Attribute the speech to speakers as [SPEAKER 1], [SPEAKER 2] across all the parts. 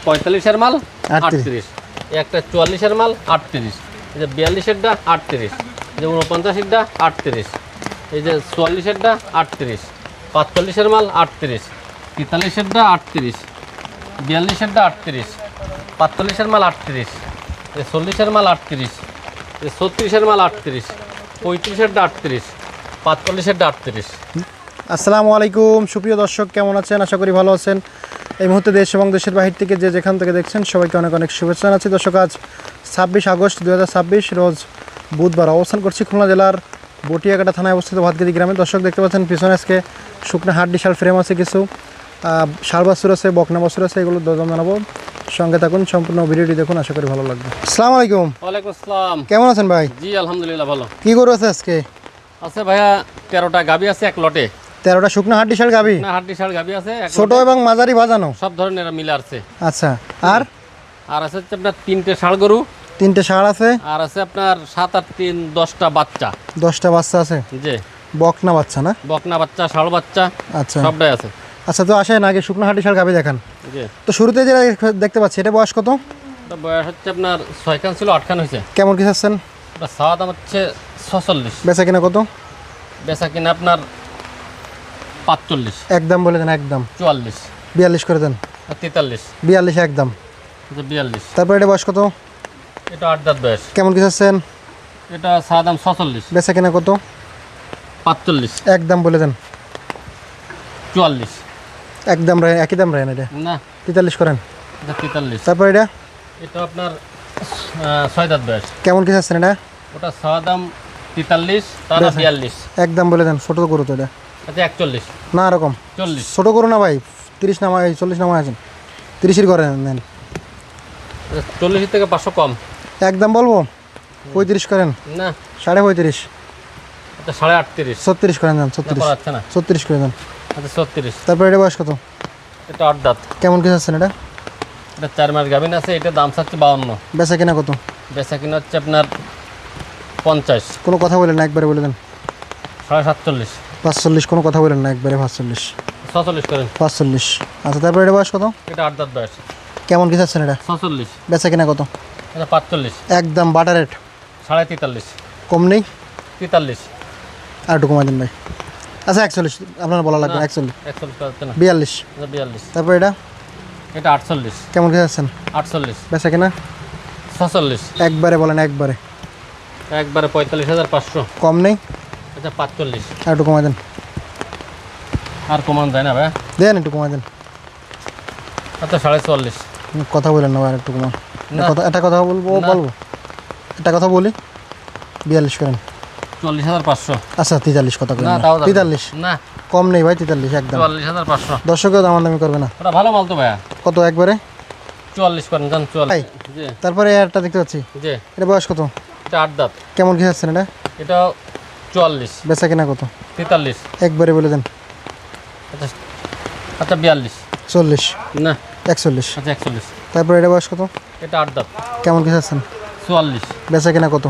[SPEAKER 1] 45-এর মাল 38, একটা 44-এর মাল 38, এই যে 42-এরটা 38, এই যে 49-এরটা 38, এই যে 44-এরটা 38, 45-এর মাল 38, 43-এরটা 38, 42-এরটা 38, 45-এর মাল 38, এই 40-এর মাল 38, এই 36-এর মাল 38, 35-এরটা 38, 45-এরটা 38।
[SPEAKER 2] আসসালামু আলাইকুম সুপ্রিয় দর্শক, কেমন আছেন? আশা করি ভালো আছেন। এই মুহূর্তে দেশ এবং দেশের বাহির থেকে যে যেখান থেকে দেখছেন সবাইকে অনেক অনেক শুভেচ্ছা জানাচ্ছি। দর্শক, আজ 26 আগস্ট 2026 রোজ বুধবার অবস্থান করছি খুলনা জেলার বটিয়াকাটা থানায় অবস্থিত ভাতগাড়ি গ্রামে। দর্শক, দেখতে পাচ্ছেন পিছনে আজকে শুকনো হাড্ডি শাল ফ্রেম আছে, কিছু শাল বাছুর আছে, বকনা বাছুর আছে, এগুলো দরদাম জানাবো। সঙ্গে থাকুন, সম্পূর্ণ ভিডিওটি দেখুন, আশা করি ভালো লাগবে। আসসালামু আলাইকুম।
[SPEAKER 1] ওয়ালাইকুম আসসালাম।
[SPEAKER 2] কেমন আছেন ভাই?
[SPEAKER 1] জি আলহামদুলিল্লাহ ভালো।
[SPEAKER 2] কি গরু আছে আজকে?
[SPEAKER 1] আছে ভাইয়া 13টা গাবি আছে এক লটে।
[SPEAKER 2] 13টা শুকনো হাড্ডি শাল গাবি,
[SPEAKER 1] না হাড্ডি শাল গাবি আছে এক
[SPEAKER 2] ছোট
[SPEAKER 1] লটে।
[SPEAKER 2] এবং মাঝারি বাজানো
[SPEAKER 1] সব ধরনের মিলে আছে।
[SPEAKER 2] আচ্ছা। আর
[SPEAKER 1] আছে হচ্ছে আপনার 3টে ষাঁড় গরু,
[SPEAKER 2] 3টে ষাঁড় আছে,
[SPEAKER 1] আর আছে আপনার 7 আর 3 10টা বাচ্চা।
[SPEAKER 2] 10টা বাচ্চা আছে,
[SPEAKER 1] জি
[SPEAKER 2] বকনা বাচ্চা না?
[SPEAKER 1] বকনা বাচ্চা, ষাঁড় বাচ্চা,
[SPEAKER 2] আচ্ছা
[SPEAKER 1] সবটাই আছে।
[SPEAKER 2] আচ্ছা, তো আসেন আগে শুকনো হাড্ডি শাল গাবি দেখান।
[SPEAKER 1] জি
[SPEAKER 2] তো শুরুতে যেটা দেখতে পাচ্ছি, এটা বয়স কত?
[SPEAKER 1] এটা বয়স হচ্ছে আপনার 6 খান ছিল 8 খান হয়েছে।
[SPEAKER 2] কেমন কি চাচ্ছেন?
[SPEAKER 1] এটা চাওয়া দাম হচ্ছে 46,
[SPEAKER 2] বেচা কিনা কত?
[SPEAKER 1] বেচা কিনা আপনার 45,
[SPEAKER 2] একদম বলে দেন, একদম
[SPEAKER 1] 44,
[SPEAKER 2] 42 করে দেন।
[SPEAKER 1] আর 43,
[SPEAKER 2] 42 একদম।
[SPEAKER 1] 42।
[SPEAKER 2] তারপর এটা বয়স কত?
[SPEAKER 1] এটা 8 দাঁত বয়স।
[SPEAKER 2] কেমন কি চাচ্ছেন?
[SPEAKER 1] এটা চাওয়া দাম 46,
[SPEAKER 2] বেচা কিনা কত?
[SPEAKER 1] 45,
[SPEAKER 2] একদম বলে দেন।
[SPEAKER 1] 44।
[SPEAKER 2] একদম একই দাম রাখেন, এটা
[SPEAKER 1] না
[SPEAKER 2] 43 করেন।
[SPEAKER 1] এটা 43।
[SPEAKER 2] তারপর এটা
[SPEAKER 1] এটা আপনার 6 দাঁত বয়স।
[SPEAKER 2] কেমন কি চাচ্ছেন এটা?
[SPEAKER 1] ওটা চাওয়া দাম 43, তারা 42।
[SPEAKER 2] একদম বলে দেন। ছোটো করু তো এটা
[SPEAKER 1] আচ্ছা 41,
[SPEAKER 2] না, এরকম
[SPEAKER 1] 40।
[SPEAKER 2] ছোটো করু না ভাই, 30 নামা, 40 নামা আছেন, 30-এর করে নেন।
[SPEAKER 1] 40 থেকে 500 কম।
[SPEAKER 2] একদম বলবো 35 করেন।
[SPEAKER 1] না
[SPEAKER 2] 35.5,
[SPEAKER 1] এটা 38.5।
[SPEAKER 2] 36 করেন দেন। 36
[SPEAKER 1] করা যাচ্ছে না।
[SPEAKER 2] 36 করে দেন।
[SPEAKER 1] আচ্ছা 36।
[SPEAKER 2] তারপর এটা বয়স কত?
[SPEAKER 1] এটা 8 দাঁত।
[SPEAKER 2] কেমন কি চাচ্ছেন এটা?
[SPEAKER 1] এটা 4 মাস গাভিন আছে। এটা দাম চাচ্ছে 52।
[SPEAKER 2] বেচা কিনা কত?
[SPEAKER 1] বেচা কিনা হচ্ছে আপনার 50,
[SPEAKER 2] কোনো কথা বলেন না, একবারে বলে দেন।
[SPEAKER 1] 47.5,
[SPEAKER 2] 45, কোনো কথা বলেন না, একবারে 45,
[SPEAKER 1] 46 করেন।
[SPEAKER 2] 45। আচ্ছা, তারপর এটা বয়স কত?
[SPEAKER 1] এটা 8 দাঁত বয়স।
[SPEAKER 2] কেমন কি চাচ্ছেন এটা?
[SPEAKER 1] 46,
[SPEAKER 2] বেচা কিনা কত?
[SPEAKER 1] এটা 45,
[SPEAKER 2] একদম বাটার রেট,
[SPEAKER 1] 43.5,
[SPEAKER 2] কম নেই?
[SPEAKER 1] 43।
[SPEAKER 2] আর একটু কমাই দেন ভাই। আচ্ছা 41, আপনার বলা লাগবে না। 41,
[SPEAKER 1] 41 করা যাচ্ছে না।
[SPEAKER 2] 42।
[SPEAKER 1] এটা 42।
[SPEAKER 2] তারপর এটা
[SPEAKER 1] এটা 48,
[SPEAKER 2] কেমন কি চাচ্ছেন?
[SPEAKER 1] 48,
[SPEAKER 2] বেচা কিনা
[SPEAKER 1] 46।
[SPEAKER 2] একবারে বলেন, একবারে
[SPEAKER 1] একবারে 45,500।
[SPEAKER 2] কম নেই?
[SPEAKER 1] আচ্ছা 45।
[SPEAKER 2] আর একটু কমাই দেন।
[SPEAKER 1] আর কমান যায় না ভাই?
[SPEAKER 2] দেন, একটু কমাই দেন।
[SPEAKER 1] আচ্ছা 44।
[SPEAKER 2] কথা বলেন না ভাই, আর একটু কমান।
[SPEAKER 1] না।
[SPEAKER 2] একটা কথা বলবো
[SPEAKER 1] না।
[SPEAKER 2] বলবো একটা কথা বলি, 42 করেন।
[SPEAKER 1] 44,500।
[SPEAKER 2] আচ্ছা 43 কথা করেন
[SPEAKER 1] না
[SPEAKER 2] না।
[SPEAKER 1] তাও যাবে
[SPEAKER 2] 43
[SPEAKER 1] না।
[SPEAKER 2] কম নেই ভাই, 43 একদম।
[SPEAKER 1] 44,500।
[SPEAKER 2] দর্শকেও দামাদামি করবে না।
[SPEAKER 1] ওটা ভালো মাল তো ভাইয়া।
[SPEAKER 2] কত একবারে?
[SPEAKER 1] 44 করেন যান। 44।
[SPEAKER 2] ভাই,
[SPEAKER 1] জি
[SPEAKER 2] তারপরে একটা দেখতে পাচ্ছি,
[SPEAKER 1] জি।
[SPEAKER 2] এটা বয়স কত?
[SPEAKER 1] এটা 8 দাঁত।
[SPEAKER 2] কেমন কি চাচ্ছেন এটা?
[SPEAKER 1] এটা 44,
[SPEAKER 2] বেচা কিনা কত?
[SPEAKER 1] 43।
[SPEAKER 2] একবারে বলে দেন।
[SPEAKER 1] আচ্ছা আচ্ছা 42।
[SPEAKER 2] 40,
[SPEAKER 1] না
[SPEAKER 2] 41।
[SPEAKER 1] আচ্ছা 41।
[SPEAKER 2] তারপরে এটা বয়স কত?
[SPEAKER 1] এটা 8 দাঁত।
[SPEAKER 2] কেমন কি চাচ্ছেন?
[SPEAKER 1] 44,
[SPEAKER 2] বেচা কিনা কত?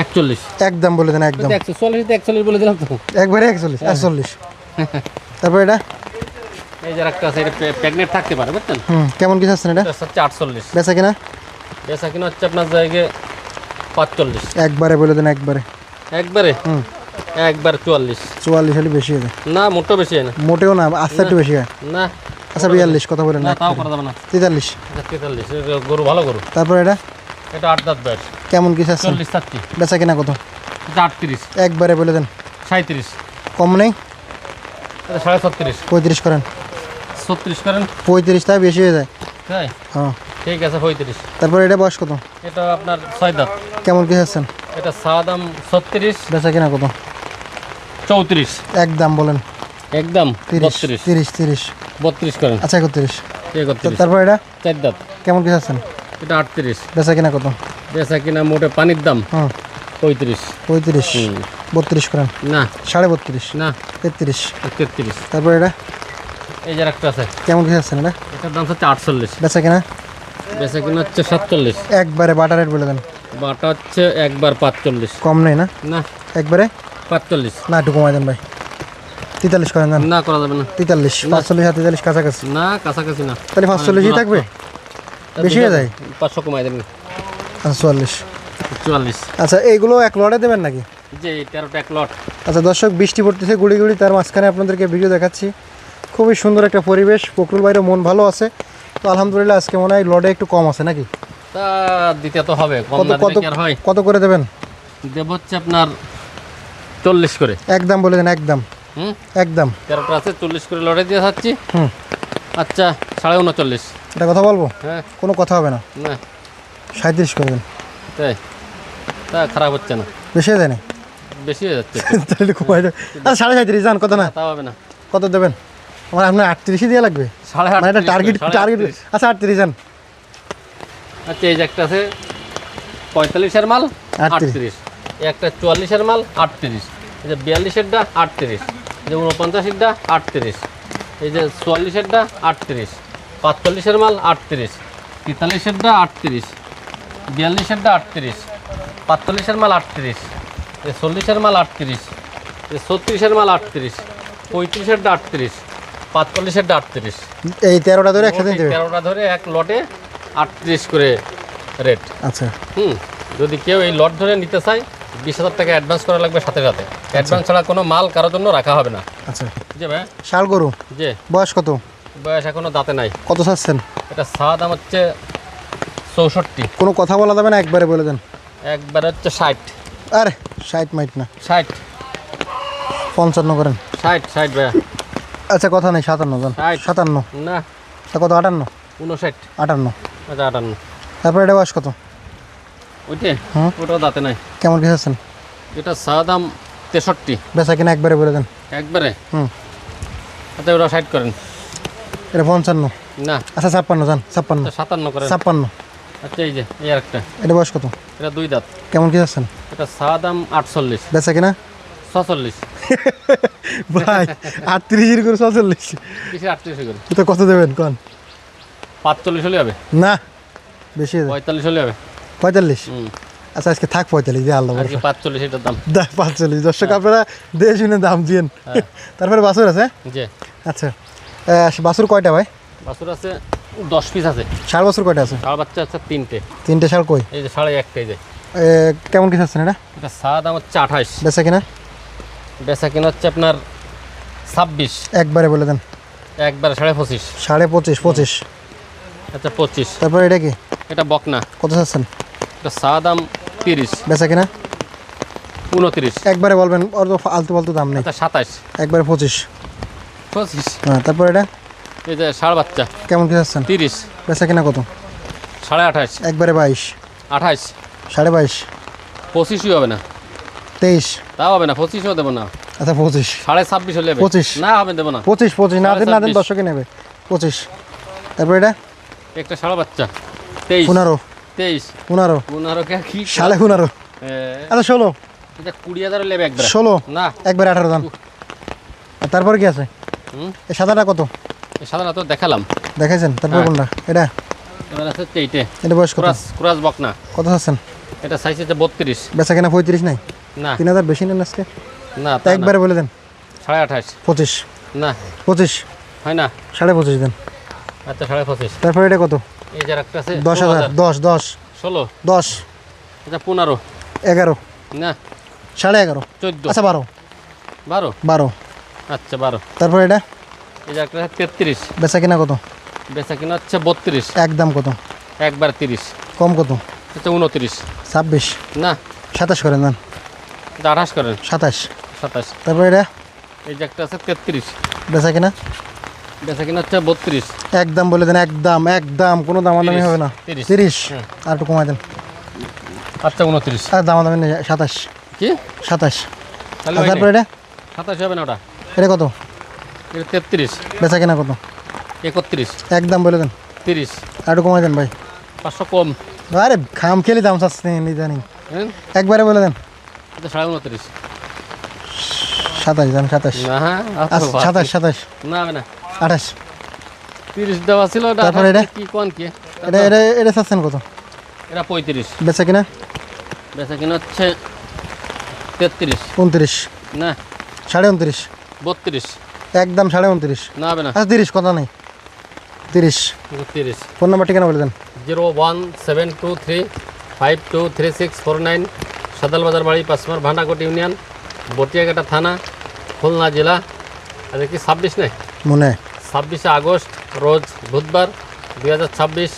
[SPEAKER 1] 41।
[SPEAKER 2] একদম বলে দেন, একদম
[SPEAKER 1] 41 বলে দিলাম তো।
[SPEAKER 2] একবারে 41, 48। তারপরে এটা
[SPEAKER 1] এই যে একটা আছে, এটা প্রেগনেন্ট থাকতে পারে বুঝছেন।
[SPEAKER 2] কেমন কি চাচ্ছেন এটা?
[SPEAKER 1] এটা হচ্ছে 48।
[SPEAKER 2] বেচা কিনা
[SPEAKER 1] বেচা কিনা হচ্ছে আপনার জায়গায় 45।
[SPEAKER 2] একবারে বলে দেন, একবারে।
[SPEAKER 1] একবারে একবার 44।
[SPEAKER 2] 44 হলে বেশি হবে
[SPEAKER 1] না মোটো বেশি হয় না।
[SPEAKER 2] মোটেও না, আস্তে একটু বেশি হয়।
[SPEAKER 1] না
[SPEAKER 2] আচ্ছা 42 কথা বলেন
[SPEAKER 1] না
[SPEAKER 2] না।
[SPEAKER 1] তাও করা যাবে না।
[SPEAKER 2] 43।
[SPEAKER 1] আচ্ছা 43। এটা গরু ভালো গরু।
[SPEAKER 2] তারপর এটা
[SPEAKER 1] এটা 8 দাঁত বয়স।
[SPEAKER 2] কেমন কি চাচ্ছেন?
[SPEAKER 1] 40 চাচ্ছি।
[SPEAKER 2] বেচা কিনা কত?
[SPEAKER 1] এটা 38,
[SPEAKER 2] একবারে বলে দেন।
[SPEAKER 1] 37।
[SPEAKER 2] কম নেই?
[SPEAKER 1] এটা 37.5,
[SPEAKER 2] 35 করেন।
[SPEAKER 1] 36 করেন।
[SPEAKER 2] 35 তাই বেশি হয়ে যায়।
[SPEAKER 1] তাই
[SPEAKER 2] হ্যাঁ।
[SPEAKER 1] ঠিক আছে 35।
[SPEAKER 2] তারপর এটা বয়স কত?
[SPEAKER 1] এটা আপনার 6 দাঁত।
[SPEAKER 2] কেমন কি চাচ্ছেন?
[SPEAKER 1] এটা চাওয়া দাম 36,
[SPEAKER 2] বেচা কিনা কত?
[SPEAKER 1] 34।
[SPEAKER 2] একদম বলেন।
[SPEAKER 1] একদম
[SPEAKER 2] 30,
[SPEAKER 1] 32,
[SPEAKER 2] 30, 30।
[SPEAKER 1] 32 করেন।
[SPEAKER 2] আচ্ছা 31।
[SPEAKER 1] 31।
[SPEAKER 2] তারপর এটা
[SPEAKER 1] 4 দাঁত।
[SPEAKER 2] কেমন কি চাচ্ছেন?
[SPEAKER 1] এটা 38।
[SPEAKER 2] বেচা কিনা কত?
[SPEAKER 1] বেচা কিনা মোটে পানির দাম
[SPEAKER 2] হুম
[SPEAKER 1] 35।
[SPEAKER 2] 35, 32 করেন।
[SPEAKER 1] না
[SPEAKER 2] 32.5,
[SPEAKER 1] না
[SPEAKER 2] 33।
[SPEAKER 1] 33।
[SPEAKER 2] তারপর এটা
[SPEAKER 1] এই যে একটা আছে,
[SPEAKER 2] কেমন কি চাচ্ছেন এটা?
[SPEAKER 1] এটার দাম হচ্ছে 48।
[SPEAKER 2] বেচা কিনা
[SPEAKER 1] বেচা কিনা হচ্ছে 47।
[SPEAKER 2] একবারে বাটার রেট বলে দেন।
[SPEAKER 1] বাটা হচ্ছে একবার 45।
[SPEAKER 2] কম নেই না?
[SPEAKER 1] না
[SPEAKER 2] একবারে
[SPEAKER 1] 45।
[SPEAKER 2] না, একটু কমাই দেন ভাই। 43 করেন দেন।
[SPEAKER 1] না করা যাবে না।
[SPEAKER 2] 43 45 আর 43 কাছাকাছি।
[SPEAKER 1] না কাছাকাছি না,
[SPEAKER 2] তাহলে 45ই থাকবে, বেশি হয়ে যায়।
[SPEAKER 1] 500 কমাই দেন।
[SPEAKER 2] আচ্ছা 44।
[SPEAKER 1] 44।
[SPEAKER 2] আচ্ছা এইগুলো এক লটে দেবেন নাকি?
[SPEAKER 1] যে 13টা এক লট।
[SPEAKER 2] আচ্ছা দর্শক, বৃষ্টি পড়তেছে গুড়ি গুড়ি, তার মাঝখানে আপনাদেরকে ভিডিও দেখাচ্ছি। খুবই সুন্দর একটা পরিবেশ, ফখরুল ভাইয়ের মন ভালো আছে তো আলহামদুলিল্লাহ। আজকে মনে হয় লটে একটু কম আছে নাকি?
[SPEAKER 1] তা দিতে তো হবে, কম
[SPEAKER 2] কত
[SPEAKER 1] না
[SPEAKER 2] কত
[SPEAKER 1] দিলে কি আর হয়?
[SPEAKER 2] কত করে দেবেন?
[SPEAKER 1] দেব হচ্ছে আপনার 40 করে।
[SPEAKER 2] একদম বলে দেন, একদম
[SPEAKER 1] হুম,
[SPEAKER 2] একদম।
[SPEAKER 1] 13টা আছে 40 করে লটে দিয়ে যাচ্ছি।
[SPEAKER 2] হুম,
[SPEAKER 1] আচ্ছা 39.5।
[SPEAKER 2] এটা কথা বলবো?
[SPEAKER 1] হ্যাঁ।
[SPEAKER 2] কোনো কথা হবে না,
[SPEAKER 1] না
[SPEAKER 2] 37 করে দেন।
[SPEAKER 1] তাই, তা খারাপ হচ্ছে না,
[SPEAKER 2] বেশি হয়ে যায় না?
[SPEAKER 1] বেশি হয়ে যাচ্ছে।
[SPEAKER 2] তাহলে কমাই দেন। আচ্ছা 37 যান, কত না?
[SPEAKER 1] তা হবে না।
[SPEAKER 2] কত দেবেন? আমার আপনার 38ই দেওয়া লাগবে,
[SPEAKER 1] 38.5
[SPEAKER 2] মানে এটা টার্গেট
[SPEAKER 1] করে,
[SPEAKER 2] টার্গেট।
[SPEAKER 1] 38।
[SPEAKER 2] আচ্ছা 38 যান।
[SPEAKER 1] আচ্ছা এই যে একটা আছে 45-এর মাল 38, একটা 44-এর মাল 38, এই যে 42-এরটা 38, এই যে 49-এরটা 38, এই যে 44-এরটা 38, 45-এর মাল 38, 43-এরটা 38, 42-এরটা 38, 45-এর মাল 38, এই 40-এর মাল 38, এই 36-এর মাল 38, 35-এরটা 38, 45-এরটা 38।
[SPEAKER 2] এই 13টা ধরে একসাথে দেবে?
[SPEAKER 1] 13টা ধরে এক লটে 38 করে রেট।
[SPEAKER 2] আচ্ছা
[SPEAKER 1] যদি কেউ এই লট ধরে নিতে চায় 20,000 টাকা অ্যাডভান্স করা লাগবে সাথে সাথে। অ্যাডভান্স ছাড়া কোনো মাল কারোর জন্য রাখা হবে না।
[SPEAKER 2] আচ্ছা।
[SPEAKER 1] যে ভাই
[SPEAKER 2] শাল গরু,
[SPEAKER 1] যে
[SPEAKER 2] বয়স কত?
[SPEAKER 1] বয়স এখনো দাঁতে নাই।
[SPEAKER 2] কত চাচ্ছেন?
[SPEAKER 1] এটা সাদা দাম হচ্ছে 64।
[SPEAKER 2] কোনো কথা বলা যাবে না, একবারে বলে দেন।
[SPEAKER 1] একবারে হচ্ছে 60।
[SPEAKER 2] আরে 60 মাইট না,
[SPEAKER 1] 60
[SPEAKER 2] 55 করেন।
[SPEAKER 1] 60 ভাইয়া।
[SPEAKER 2] আচ্ছা কথা নেই, 57 যান। 57
[SPEAKER 1] না
[SPEAKER 2] তা কত? 58
[SPEAKER 1] 59।
[SPEAKER 2] 58।
[SPEAKER 1] আচ্ছা 58।
[SPEAKER 2] তারপর এটা বয়স কত?
[SPEAKER 1] ওইটে
[SPEAKER 2] হুম।
[SPEAKER 1] ওটাও দাঁতে নাই।
[SPEAKER 2] কেমন কি চাচ্ছেন?
[SPEAKER 1] এটা সাদা দাম 63।
[SPEAKER 2] বেচা কিনা একবারে বলে দেন।
[SPEAKER 1] একবারে
[SPEAKER 2] হুম।
[SPEAKER 1] আচ্ছা ওটা 60 করেন।
[SPEAKER 2] এটা 55।
[SPEAKER 1] না
[SPEAKER 2] আচ্ছা 56 যান, 56
[SPEAKER 1] আচ্ছা 57 করেন।
[SPEAKER 2] 56।
[SPEAKER 1] আচ্ছা এই যে এই আরেকটা,
[SPEAKER 2] এটা বয়স কত?
[SPEAKER 1] এটা 2 দাঁত।
[SPEAKER 2] কেমন কি চাচ্ছেন?
[SPEAKER 1] এটা সাদা দাম 48।
[SPEAKER 2] বেচা কিনা?
[SPEAKER 1] 46।
[SPEAKER 2] ভাই 38 করে 46,
[SPEAKER 1] কিসে 38 করে?
[SPEAKER 2] এটা কত দেবেন কোন?
[SPEAKER 1] 45 হলে হবে,
[SPEAKER 2] না বেশি হয়ে যায়।
[SPEAKER 1] 45 হলে হবে।
[SPEAKER 2] 45।
[SPEAKER 1] হুম,
[SPEAKER 2] আচ্ছা আজকে থাক 45 দিয়ে আল্লাহ
[SPEAKER 1] আজকে 45 এটার দাম।
[SPEAKER 2] 45। দর্শক আপনারা দিয়ে শুনে দাম দিয়েন। তারপরে বাছুর আছে?
[SPEAKER 1] যে
[SPEAKER 2] আচ্ছা বাছুর কয়টা ভাই?
[SPEAKER 1] বাছুর আছে 10 পিস আছে।
[SPEAKER 2] ষাড় বাছুর কয়টা আছে?
[SPEAKER 1] ষাঁড় বাচ্চা আছে 3টে।
[SPEAKER 2] 3টে ষাড় কই?
[SPEAKER 1] এই যে 1.5 এই যে।
[SPEAKER 2] কেমন কি চাচ্ছেন এটা?
[SPEAKER 1] এটা সাদা দাম হচ্ছে 28।
[SPEAKER 2] বেচা কিনা?
[SPEAKER 1] বেচা কিনা হচ্ছে আপনার 26।
[SPEAKER 2] একবারে বলে দেন।
[SPEAKER 1] একবার 25.5।
[SPEAKER 2] 25.5 25।
[SPEAKER 1] আচ্ছা 25।
[SPEAKER 2] তারপরে এটা কি?
[SPEAKER 1] এটা বকনা।
[SPEAKER 2] কত চাচ্ছেন?
[SPEAKER 1] এটা সাদা দাম 30।
[SPEAKER 2] বেচা কিনা?
[SPEAKER 1] 29।
[SPEAKER 2] একবারে বলবেন, ওর তো আলতু ফালতু দাম নেই।
[SPEAKER 1] আচ্ছা 27।
[SPEAKER 2] একবারে 25।
[SPEAKER 1] 25।
[SPEAKER 2] হ্যাঁ তারপর এটা
[SPEAKER 1] এই যে ষাঁড় বাচ্চা
[SPEAKER 2] কেমন কি চাচ্ছেন?
[SPEAKER 1] 30।
[SPEAKER 2] বেচা কিনা কত?
[SPEAKER 1] 28.5।
[SPEAKER 2] একবারে 22।
[SPEAKER 1] 28।
[SPEAKER 2] 22.5।
[SPEAKER 1] 25ই হবে না।
[SPEAKER 2] 23।
[SPEAKER 1] তাও হবে না, 25ও দেবো না।
[SPEAKER 2] আচ্ছা 25।
[SPEAKER 1] 26.5 হলে হবে।
[SPEAKER 2] 25
[SPEAKER 1] না হবে, দেবো না।
[SPEAKER 2] 25 না দেন, না দেন
[SPEAKER 1] 26।
[SPEAKER 2] দর্শকে নেবে। 25। তারপর এটা
[SPEAKER 1] একটা ষাঁড় বাচ্চা 23।
[SPEAKER 2] 15
[SPEAKER 1] 23।
[SPEAKER 2] 15
[SPEAKER 1] 15 কে কি
[SPEAKER 2] 15.5। আচ্ছা 16
[SPEAKER 1] এটা 20,000 লেবে একবার।
[SPEAKER 2] 16
[SPEAKER 1] না
[SPEAKER 2] একবারে 18 দাম। আর তারপর কি আছে?
[SPEAKER 1] হুম,
[SPEAKER 2] এই সাদাটা কত
[SPEAKER 1] সাধারণত দেখালাম।
[SPEAKER 2] দেখাইছেন? তারপর
[SPEAKER 1] হ্যাঁ।
[SPEAKER 2] কোনটা? এটা
[SPEAKER 1] এবার আছে এইটে
[SPEAKER 2] এটা বয়স কত?
[SPEAKER 1] ক্রাস বকনা।
[SPEAKER 2] কত চাচ্ছেন?
[SPEAKER 1] এটা সাইজ হচ্ছে 32।
[SPEAKER 2] বেচা কিনা 35 নাই?
[SPEAKER 1] না
[SPEAKER 2] 3000 বেশি নেন আজকে?
[SPEAKER 1] না
[SPEAKER 2] তা একবারে বলে দেন।
[SPEAKER 1] 28.5।
[SPEAKER 2] 25।
[SPEAKER 1] না
[SPEAKER 2] 25
[SPEAKER 1] হয় না।
[SPEAKER 2] 25.5 দেন।
[SPEAKER 1] আচ্ছা 25.5।
[SPEAKER 2] তারপর এটা কত?
[SPEAKER 1] এই যে একটা আছে
[SPEAKER 2] 10,000 10 10
[SPEAKER 1] 16।
[SPEAKER 2] 10
[SPEAKER 1] আচ্ছা 15।
[SPEAKER 2] 11
[SPEAKER 1] না
[SPEAKER 2] 11.5
[SPEAKER 1] 14।
[SPEAKER 2] আচ্ছা 12
[SPEAKER 1] 12।
[SPEAKER 2] 12।
[SPEAKER 1] আচ্ছা 12।
[SPEAKER 2] তারপর এটা
[SPEAKER 1] এই যে একটা আছে 33।
[SPEAKER 2] বেচা কিনা কত?
[SPEAKER 1] বেচা কিনা হচ্ছে 32।
[SPEAKER 2] একদম কত?
[SPEAKER 1] একবার 30।
[SPEAKER 2] কম কত?
[SPEAKER 1] আচ্ছা 29।
[SPEAKER 2] 26।
[SPEAKER 1] না
[SPEAKER 2] 27 করেন দেন।
[SPEAKER 1] এটা 28 করেন।
[SPEAKER 2] 27।
[SPEAKER 1] 27।
[SPEAKER 2] তারপর এটা
[SPEAKER 1] এই যে একটা আছে 33।
[SPEAKER 2] বেচা কিনা?
[SPEAKER 1] বেচা কিনা হচ্ছে 32।
[SPEAKER 2] একদম বলে দেন, একদম একদম, কোনো দামাদামি
[SPEAKER 1] 30,
[SPEAKER 2] হবে না।
[SPEAKER 1] 30
[SPEAKER 2] 30
[SPEAKER 1] হুম।
[SPEAKER 2] আর একটু কমাই দেন।
[SPEAKER 1] আচ্ছা 29।
[SPEAKER 2] আর দামাদামি নেই, 27।
[SPEAKER 1] কি
[SPEAKER 2] 27।
[SPEAKER 1] তাহলে
[SPEAKER 2] আর তারপর এটা
[SPEAKER 1] 27 হবে না ওটা।
[SPEAKER 2] এটা কত?
[SPEAKER 1] এটা 33।
[SPEAKER 2] বেচা কিনা কত?
[SPEAKER 1] 31।
[SPEAKER 2] একদম বলে দেন।
[SPEAKER 1] 30।
[SPEAKER 2] আর একটু কমাই দেন ভাই।
[SPEAKER 1] 500 কম।
[SPEAKER 2] আরে খাম খেলি দাম চাচ্ছেন ইদানিং,
[SPEAKER 1] হ্যাঁ
[SPEAKER 2] একবারে বলে দেন।
[SPEAKER 1] এটা 29.5।
[SPEAKER 2] 27 দেন। 27।
[SPEAKER 1] না
[SPEAKER 2] আচ্ছা 27 27
[SPEAKER 1] না হবে না।
[SPEAKER 2] 28।
[SPEAKER 1] 30 দেওয়া ছিল ওটা।
[SPEAKER 2] তারপর এটা?
[SPEAKER 1] কি কোন কি
[SPEAKER 2] এটা এটা এটা চাচ্ছেন কত?
[SPEAKER 1] এটা 35।
[SPEAKER 2] বেচা কিনা?
[SPEAKER 1] বেচা কিনা হচ্ছে 33।
[SPEAKER 2] 29।
[SPEAKER 1] না
[SPEAKER 2] 29.5।
[SPEAKER 1] 32
[SPEAKER 2] একদম 29.5।
[SPEAKER 1] না হবে না।
[SPEAKER 2] আচ্ছা 30 কথা নেই, 30।
[SPEAKER 1] 30
[SPEAKER 2] ফোন নাম্বার ঠিকানা বলে দেন।
[SPEAKER 1] 01723523649, সদল বাজার বাড়ি, পাঁচমার ভান্ডাকোট ইউনিয়ন, বটিয়াঘাটা থানা, খুলনা জেলা। আজকে কি 26 নেই?
[SPEAKER 2] মনে
[SPEAKER 1] 26শে আগস্ট রোজ বুধবার 2026।